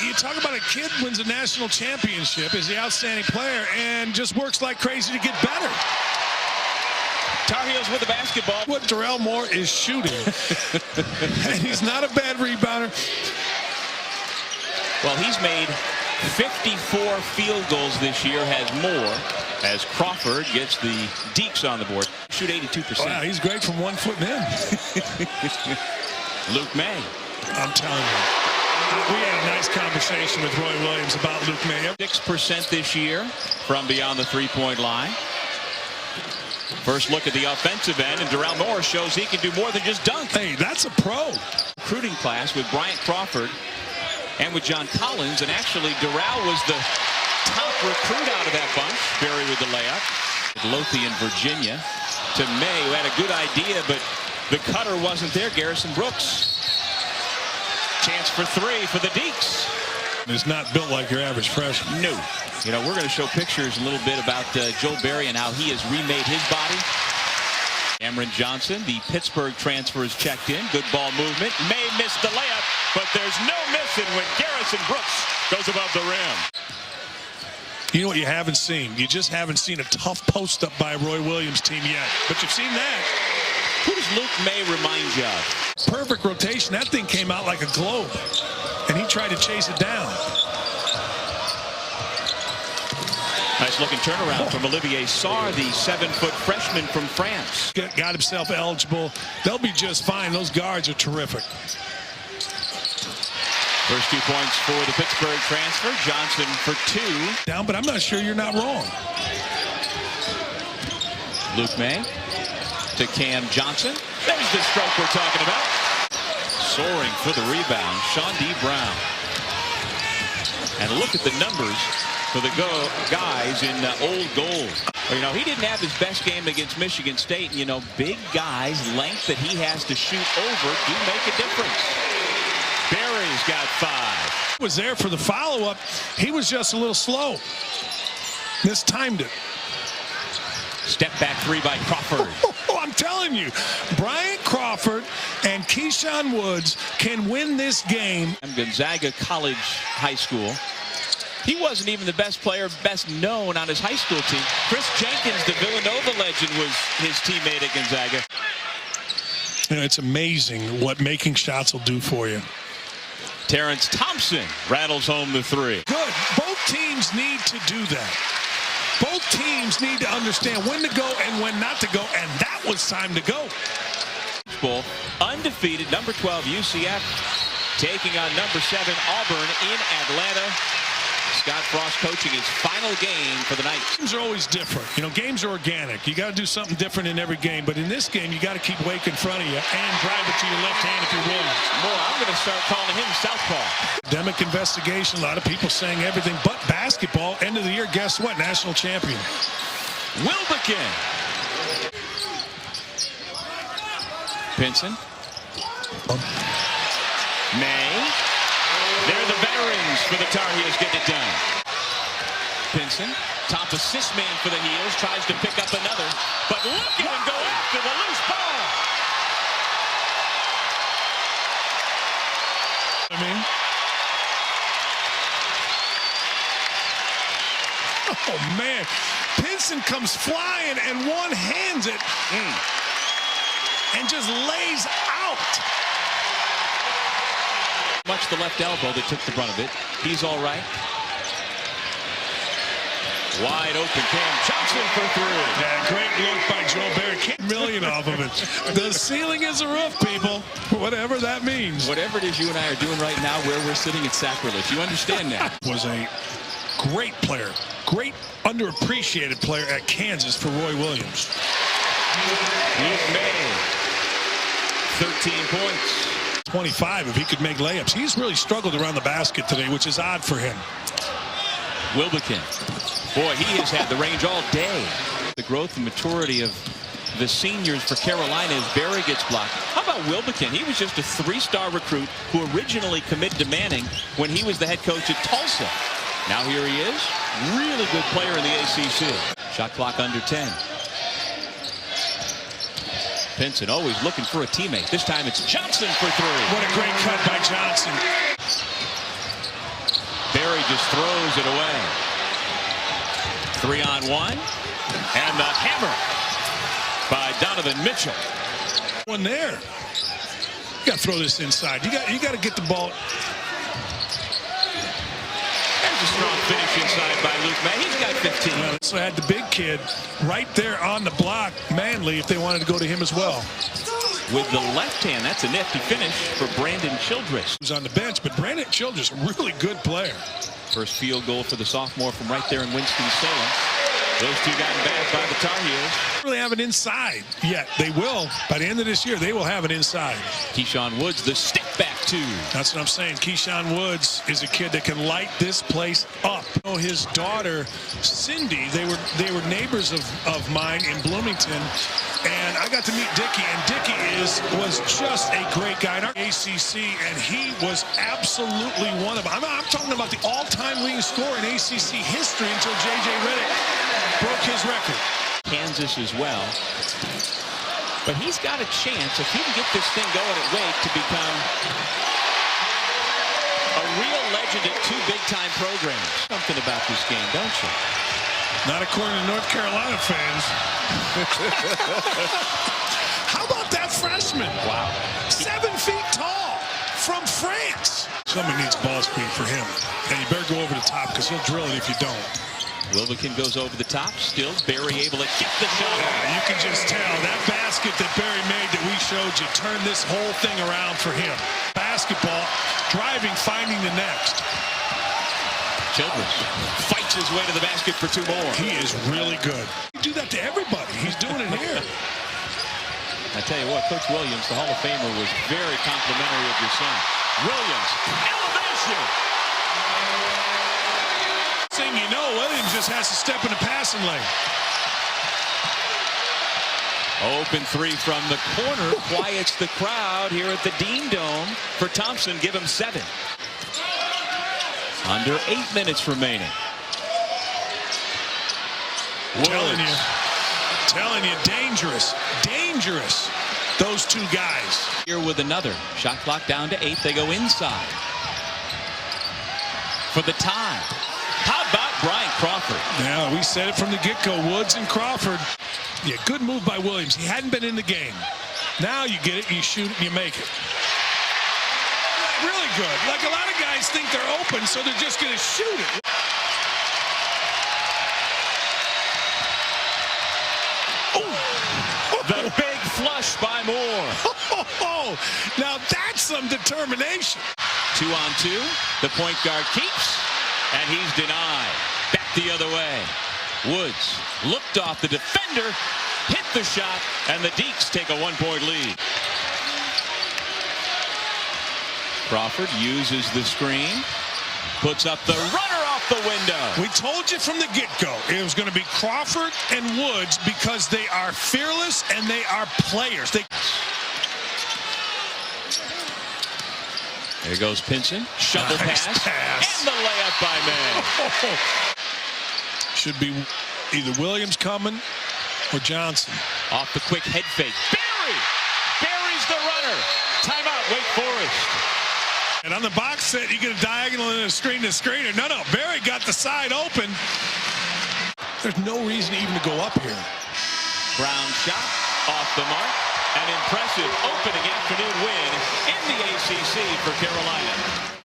you talk about a kid wins a national championship, is the outstanding player, and just works like crazy to get better. Tar Heels with the basketball. What Darrell Moore is shooting. And he's not a bad rebounder. Well, he's made 54 field goals this year, has more, as Crawford gets the Deeks on the board. Shoot 82%. Wow, he's great from 1 foot in. Luke May. I'm telling you. We had a nice conversation with Roy Williams about Luke May. 6% this year from beyond the three-point line. First look at the offensive end, and Darrell Moore shows he can do more than just dunk. Hey, that's a pro. Recruiting class with Bryant Crawford and with John Collins, and actually Darrell was the top recruit out of that bunch. Barry with the layup. Lothian, Virginia, to May, who had a good idea, but the cutter wasn't there. Garrison Brooks. Chance for three for the Deeks. It's not built like your average freshman. No. You know, we're going to show pictures a little bit about Joe Barry and how he has remade his body. Cameron Johnson, the Pittsburgh transfer, is checked in. Good ball movement. May missed the layup, but there's no missing when Garrison Brooks goes above the rim. You know what you haven't seen? You just haven't seen a tough post-up by a Roy Williams team yet. But you've seen that. Who does Luke May remind you of? Perfect rotation. That thing came out like a globe. And he tried to chase it down. Nice looking turnaround from Olivier Sarr, the 7-foot freshman from France. Got himself eligible. They'll be just fine. Those guards are terrific. First 2 points for the Pittsburgh transfer. Johnson for 2. Down, but I'm not sure you're not wrong. Luke May to Cam Johnson. There's the stroke we're talking about. Soaring for the rebound, Sean D. Brown. And look at the numbers for the guys in old gold. You know, he didn't have his best game against Michigan State. And, you know, big guys, length that he has to shoot over do make a difference. Barry's got 5. Was there for the follow-up. He was just a little slow. Mistimed it. Step back 3 by Crawford. Oh, I'm telling you, Bryant Crawford and Keyshawn Woods can win this game. Gonzaga College High School. He wasn't even the best player, best known on his high school team. Chris Jenkins, the Villanova legend, was his teammate at Gonzaga. You know, it's amazing what making shots will do for you. Terrence Thompson rattles home the 3. Good. Both teams need to do that. Both teams need to understand when to go and when not to go, and that was time to go. Bowl, undefeated, number 12 UCF taking on number 7 Auburn in Atlanta. Scott Frost coaching his final game for the night. Games are always different. You know, games are organic. You got to do something different in every game. But in this game, you got to keep Wake in front of you and drive it to your left hand if you're Williams. More, I'm going to start calling him Southpaw. Academic investigation. A lot of people saying everything but basketball. End of the year, guess what? National champion. Wilbekin. Pinson. May. They're the veterans for the Tar Heels getting it done. Pinson, top assist man for the Heels, tries to pick up another, but look at him go after the loose ball. I mean, oh man, Pinson comes flying and one-hands it and just lays out. Much the left elbow that took the brunt of it. He's all right. Wide open Cam Johnson for 3. Yeah, great look by Joe Barry. $1 million off of it. The ceiling is a roof, people. Whatever that means. Whatever it is you and I are doing right now, where we're sitting, it's sacrilege. You understand that? Was a great player. Great underappreciated player at Kansas for Roy Williams. Luke May, 13 points. 25 if he could make layups. He's really struggled around the basket today, which is odd for him. Wilbekin. Boy, he has had the range all day. The growth and maturity of the seniors for Carolina as Barry gets blocked. How about Wilbekin? He was just a 3-star recruit who originally committed to Manning when he was the head coach at Tulsa. Now here he is. Really good player in the ACC. Shot clock under 10. Pinson always looking for a teammate. This time it's Johnson for 3. What a great cut by Johnson. just throws it away. 3-on-1. And the hammer by Donovan Mitchell. One there. You got to throw this inside. You got to get the ball. There's a strong finish inside by Luke May. He's got 15. Well, so had the big kid right there on the block, Manley, if they wanted to go to him as well. With the left hand, that's a nifty finish for Brandon Childress. He was on the bench, but Brandon Childress, a really good player. First field goal for the sophomore from right there in Winston-Salem. Those two gotten back by the Tar Heels. Really have an inside yet. They will. By the end of this year, they will have an inside. Keyshawn Woods, the stick back two. That's what I'm saying. Keyshawn Woods is a kid that can light this place up. You know, his daughter, Cindy, they were neighbors of mine in Bloomington. And I got to meet Dickie, and Dickie was just a great guy in our ACC, and he was absolutely one of them. I'm talking about the all-time leading scorer in ACC history until J.J. Redick broke his record. Kansas as well. But he's got a chance, if he can get this thing going at Wake, to become a real legend at two big-time programs. Something about this game, don't you? Not according to North Carolina fans. How about that freshman? Wow. 7 feet tall from France. Somebody needs ball screen for him. And you better go over the top because he'll drill it if you don't. Wilbekin goes over the top. Still, Barry able to get the shot. Yeah, you can just tell that basket that Barry made that we showed you turned this whole thing around for him. Basketball, driving, finding the next. Childress fights his way to the basket for two more. He is really good. You do that to everybody. He's doing it here. I tell you what, Coach Williams, the Hall of Famer, was very complimentary of your son. Williams, elevation. You know, Williams just has to step in the passing lane. Open three from the corner quiets the crowd here at the Dean Dome for Thompson. Give him 7. Under 8 minutes remaining. Telling you, dangerous, dangerous. Those two guys. Here with another. Shot clock down to 8. They go inside for the tie. How about Brian Crawford? Yeah, we said it from the get-go. Woods and Crawford. Yeah, good move by Williams. He hadn't been in the game. Now you get it, you shoot it, and you make it. Really good. Like a lot of guys think they're open, so they're just going to shoot it. The big flush by Moore. Now that's some determination. 2-on-2. The point guard keeps, and he's denied. Back the other way. Woods looked off the defender, hit the shot, and the Deacs take a 1-point lead. Crawford uses the screen, puts up the runner off the window. We told you from the get-go it was going to be Crawford and Woods because they are fearless and they are players. There goes Pinson. Shovel Nice pass. and the layup by May. Should be either Williams coming or Johnson. Off the quick head fake. Barry's the runner. Timeout, Wake Forest. And on the box set, you get a diagonal and a screen to screener. No, Barry got the side open. There's no reason even to go up here. Brown shot off the mark. An impressive opening afternoon win in the ACC for Carolina.